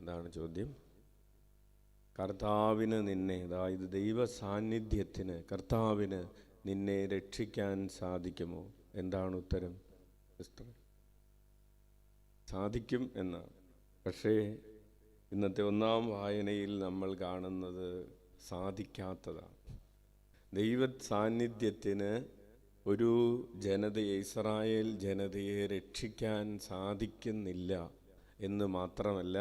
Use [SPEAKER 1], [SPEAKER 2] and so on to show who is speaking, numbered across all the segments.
[SPEAKER 1] എന്താണ് ചോദ്യം? കർത്താവിന് നിന്നെ, അതായത് ദൈവ സാന്നിധ്യത്തിന്, കർത്താവിന് നിന്നെ രക്ഷിക്കാൻ സാധിക്കുമോ? എന്താണ് ഉത്തരം? സാധിക്കും എന്നാണ്. പക്ഷേ ഇന്നത്തെ ഒന്നാം വായനയിൽ നമ്മൾ കാണുന്നത് സാധിക്കാത്തതാണ്. ദൈവ സാന്നിധ്യത്തിന് ഒരു ജനതയെ, ഇസ്രായേൽ ജനതയെ രക്ഷിക്കാൻ സാധിക്കുന്നില്ല എന്ന് മാത്രമല്ല,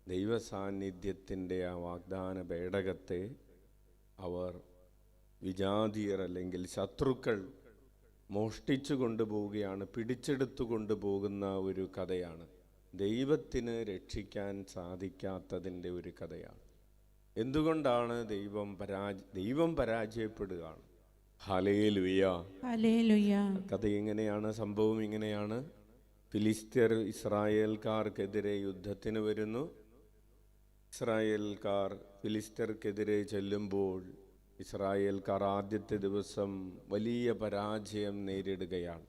[SPEAKER 1] ദൈവ സാന്നിധ്യത്തിൻ്റെ ആ വാഗ്ദാന പേടകത്തെ അവർ വിജാതീയർ അല്ലെങ്കിൽ ശത്രുക്കൾ മോഷ്ടിച്ചു കൊണ്ടുപോവുകയാണ്, പിടിച്ചെടുത്തു കൊണ്ടുപോകുന്ന ഒരു കഥയാണ്. ദൈവത്തിന് രക്ഷിക്കാൻ സാധിക്കാത്തതിൻ്റെ ഒരു കഥയാണ്. എന്തുകൊണ്ടാണ് ദൈവം പരാജയപ്പെടുകയാണ്? Hallelujah,
[SPEAKER 2] hallelujah.
[SPEAKER 1] കഥ ഇങ്ങനെയാണ്, സംഭവം ഇങ്ങനെയാണ്. ഫിലിസ്ത്യർ ഇസ്രായേൽക്കാർക്കെതിരെ യുദ്ധത്തിന് വരുന്നു. ഇസ്രായേൽക്കാർ ഫിലിസ്ത്യർക്കെതിരെ ചെല്ലുമ്പോൾ ഇസ്രായേൽക്കാർ ആദ്യത്തെ ദിവസം വലിയ പരാജയം നേരിടുകയാണ്.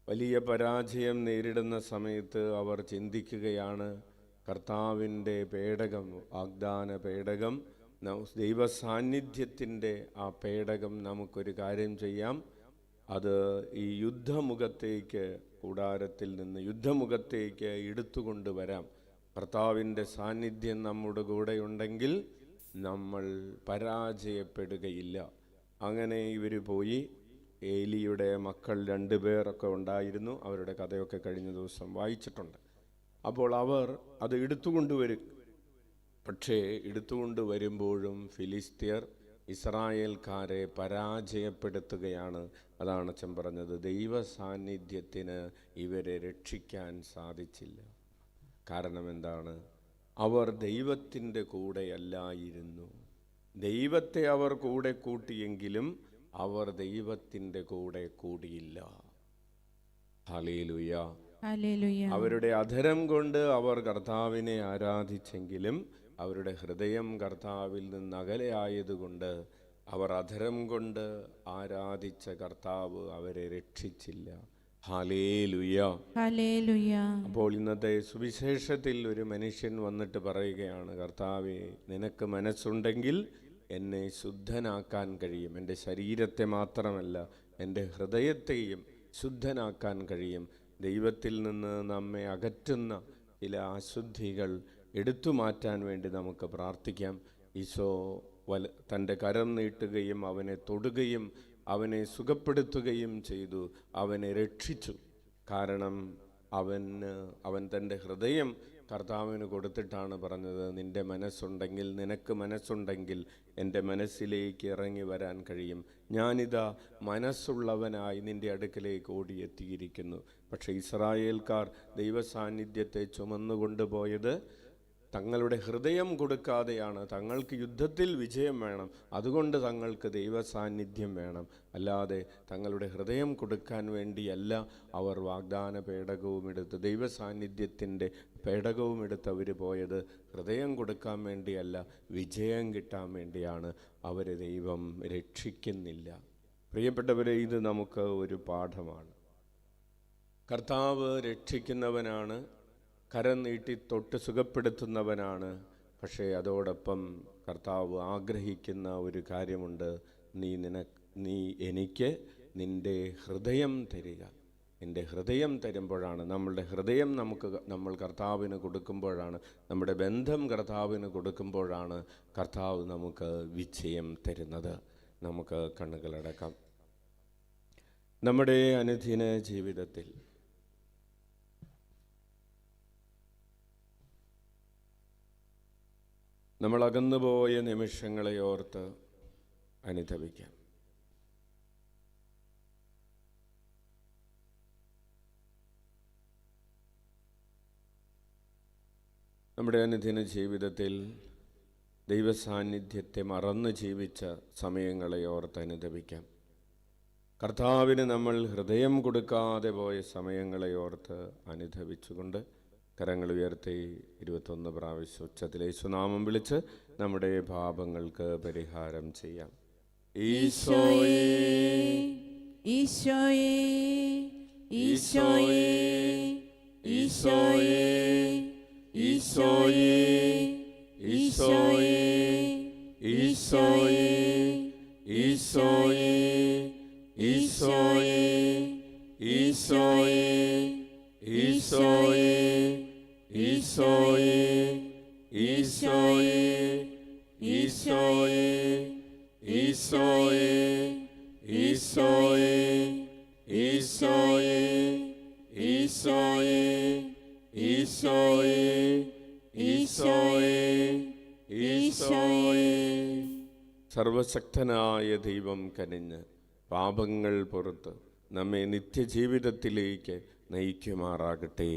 [SPEAKER 1] വലിയ പരാജയം നേരിടുന്ന സമയത്ത് അവർ ചിന്തിക്കുകയാണ്, കർത്താവിൻ്റെ പേടകം, വാഗ്ദാന പേടകം, ദൈവ സാന്നിധ്യത്തിൻ്റെ ആ പേടകം നമുക്കൊരു കാര്യം ചെയ്യാം, അത് ഈ യുദ്ധമുഖത്തേക്ക്, കൂടാരത്തിൽ നിന്ന് യുദ്ധമുഖത്തേക്ക് എടുത്തുകൊണ്ട് വരാം. കർത്താവിൻ്റെ സാന്നിധ്യം നമ്മുടെ കൂടെയുണ്ടെങ്കിൽ നമ്മൾ പരാജയപ്പെടുകയില്ല. അങ്ങനെ ഇവർ പോയി. ഏലിയുടെ മക്കൾ 2 പേരൊക്കെ ഉണ്ടായിരുന്നു. അവരുടെ കഥയൊക്കെ കഴിഞ്ഞ ദിവസം വായിച്ചിട്ടുണ്ട്. അപ്പോൾ അവർ അത് എടുത്തുകൊണ്ടുവരും. പക്ഷേ എടുത്തുകൊണ്ട് വരുമ്പോഴും ഫിലിസ്ത്യർ ഇസ്രായേൽക്കാരെ പരാജയപ്പെടുത്തുകയാണ്. അതാണ് അച്ഛൻ പറഞ്ഞത്, ദൈവ സാന്നിധ്യത്തിന് ഇവരെ രക്ഷിക്കാൻ സാധിച്ചില്ല. കാരണം എന്താണ്? അവർ ദൈവത്തിൻ്റെ കൂടെയല്ലായിരുന്നു. ദൈവത്തെ അവർ കൂടെ കൂട്ടിയെങ്കിലും അവർ ദൈവത്തിൻ്റെ കൂടെ കൂടിയില്ല. Hallelujah,
[SPEAKER 2] hallelujah.
[SPEAKER 1] അവരുടെ അധരം കൊണ്ട് അവർ കർത്താവിനെ ആരാധിച്ചെങ്കിലും അവരുടെ ഹൃദയം കർത്താവിൽ നിന്ന് അകലെയായതുകൊണ്ട് അവർ അധരം കൊണ്ട് ആരാധിച്ച കർത്താവ് അവരെ രക്ഷിച്ചില്ല. Hallelujah,
[SPEAKER 2] hallelujah.
[SPEAKER 1] അപ്പോൾ ഇന്നത്തെ സുവിശേഷത്തിൽ ഒരു മനുഷ്യൻ വന്നിട്ട് പറയുകയാണ്, കർത്താവേ, നിനക്ക് മനസ്സുണ്ടെങ്കിൽ എന്നെ ശുദ്ധനാക്കാൻ കഴിയും. എൻ്റെ ശരീരത്തെ മാത്രമല്ല, എൻ്റെ ഹൃദയത്തെയും ശുദ്ധനാക്കാൻ കഴിയും. ദൈവത്തിൽ നിന്ന് നമ്മെ അകറ്റുന്ന ചില അശുദ്ധികൾ എടുത്തു മാറ്റാൻ വേണ്ടി നമുക്ക് പ്രാർത്ഥിക്കാം. ഈശോ തൻ്റെ കരം നീട്ടുകയും അവനെ തൊടുകയും അവനെ സുഖപ്പെടുത്തുകയും ചെയ്തു, അവനെ രക്ഷിച്ചു. കാരണം അവൻ തൻ്റെ ഹൃദയം കർത്താവിന് കൊടുത്തിട്ടാണ് പറഞ്ഞത്, നിൻ്റെ മനസ്സുണ്ടെങ്കിൽ, നിനക്ക് മനസ്സുണ്ടെങ്കിൽ എൻ്റെ മനസ്സിലേക്ക് ഇറങ്ങി വരാൻ കഴിയും. ഞാനിതാ മനസ്സുള്ളവനായി നിൻ്റെ അടുക്കലേക്ക് ഓടിയെത്തിയിരിക്കുന്നു. പക്ഷേ ഇസ്രായേൽക്കാർ ദൈവസാന്നിധ്യത്തെ ചുമന്നുകൊണ്ടുപോയത് തങ്ങളുടെ ഹൃദയം കൊടുക്കാതെയാണ്. തങ്ങൾക്ക് യുദ്ധത്തിൽ വിജയം വേണം, അതുകൊണ്ട് തങ്ങൾക്ക് ദൈവസാന്നിധ്യം വേണം, അല്ലാതെ തങ്ങളുടെ ഹൃദയം കൊടുക്കാൻ വേണ്ടിയല്ല അവർ വാഗ്ദാന പേടകവും എടുത്ത്, ദൈവസാന്നിധ്യത്തിൻ്റെ പേടകവും എടുത്ത് അവർ പോയത്. ഹൃദയം കൊടുക്കാൻ വേണ്ടിയല്ല, വിജയം കിട്ടാൻ വേണ്ടിയാണ്. അവരെ ദൈവം രക്ഷിക്കുന്നില്ല. പ്രിയപ്പെട്ടവരെ, ഇത് നമുക്ക് ഒരു പാഠമാണ്. കർത്താവ് രക്ഷിക്കുന്നവനാണ്, കരം നീട്ടി തൊട്ട് സുഖപ്പെടുത്തുന്നവനാണ്. പക്ഷേ അതോടൊപ്പം കർത്താവ് ആഗ്രഹിക്കുന്ന ഒരു കാര്യമുണ്ട്, നീ എനിക്ക് നിൻ്റെ ഹൃദയം തരിക. നിൻ്റെ ഹൃദയം തരുമ്പോഴാണ്, നമ്മളുടെ ഹൃദയം നമ്മൾ കർത്താവിന് കൊടുക്കുമ്പോഴാണ്, നമ്മുടെ ബന്ധം കർത്താവിന് കൊടുക്കുമ്പോഴാണ് കർത്താവ് നമുക്ക് വിജയം തരുന്നത്. നമുക്ക് കണ്ണുകളടക്കാം. നമ്മുടെ അനുദിന ജീവിതത്തിൽ നമ്മൾ അകന്നുപോയ നിമിഷങ്ങളെ ഓർത്ത് അനുതപിക്കാം. നമ്മുടെ അനുദിന ജീവിതത്തിൽ ദൈവസാന്നിധ്യത്തെ മറന്ന് ജീവിച്ച സമയങ്ങളെ ഓർത്ത് അനുതപിക്കാം. കർത്താവിന് നമ്മൾ ഹൃദയം കൊടുക്കാതെ പോയ സമയങ്ങളെ ഓർത്ത് അനുതപിച്ചുകൊണ്ട് കരങ്ങൾ ഉയർത്തി 21 പ്രാവശ്യം ഉച്ചത്തിൽ യേശുനാമം വിളിച്ച് നമ്മുടെ പാപങ്ങൾക്ക് പരിഹാരം ചെയ്യാം. ഈശോയേ,
[SPEAKER 2] ഈശോയേ, ഈശോയേ, ഈശോയേ,
[SPEAKER 1] ഈശോയേ ഈശോയേ ഈശോയേ ഈശോയേ ഈശോയേ ഈശോയേ ഈശോയേ ഈശോയേ ഈശോയേ ഈശോയേ ഈശോയേ ഈശോയേ ഈശോയേ ഈശോയേ ഈശോയേ ഈശോയേ ഈശോയേ. സർവശക്തനായ ദൈവം കനിഞ്ഞ് പാപങ്ങൾ പുറത്ത് നമ്മെ നിത്യജീവിതത്തിലേക്ക് നയിക്കുമാറാകട്ടെ.